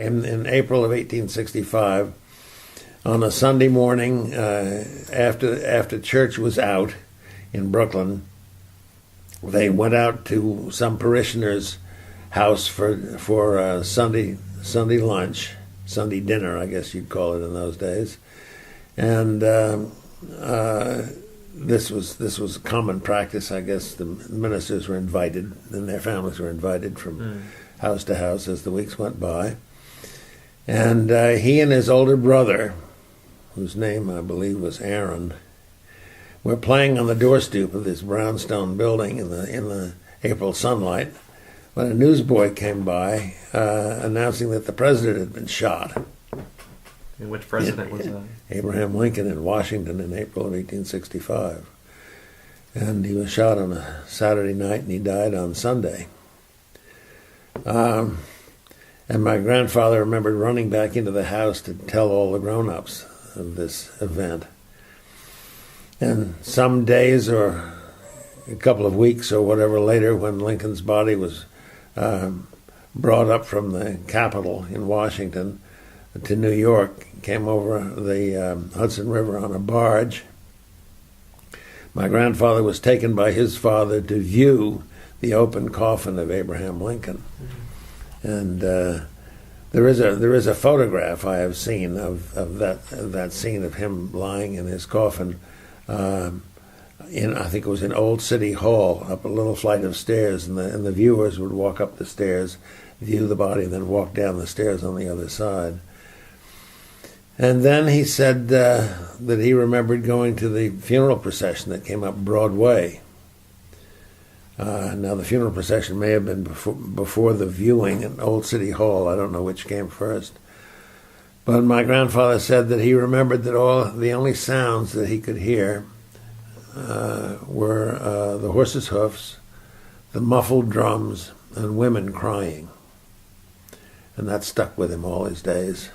In April of 1865, on a Sunday morning, after church was out in Brooklyn, they went out to some parishioner's house for Sunday lunch, Sunday dinner, I guess you'd call it in those days, and this was common practice. I guess the ministers were invited, and their families were invited from house to house as the weeks went by. And he and his older brother, whose name I believe was Aaron, were playing on the doorstep of this brownstone building in the April sunlight when a newsboy came by announcing that the president had been shot. And which president was that? Abraham Lincoln in Washington in April of 1865. And he was shot on a Saturday night and he died on Sunday. And my grandfather remembered running back into the house to tell all the grown-ups of this event. And some days or a couple of weeks or whatever later, when Lincoln's body was brought up from the Capitol in Washington to New York, came over the Hudson River on a barge, my grandfather was taken by his father to view the open coffin of Abraham Lincoln. And there is a photograph I have seen of that scene of him lying in his coffin. I think it was in Old City Hall, up a little flight of stairs, and the viewers would walk up the stairs, view the body, and then walk down the stairs on the other side. And then he said that he remembered going to the funeral procession that came up Broadway. Now, the funeral procession may have been before the viewing in Old City Hall. I don't know which came first. But my grandfather said that he remembered that the only sounds that he could hear were the horses' hoofs, the muffled drums, and women crying. And that stuck with him all his days.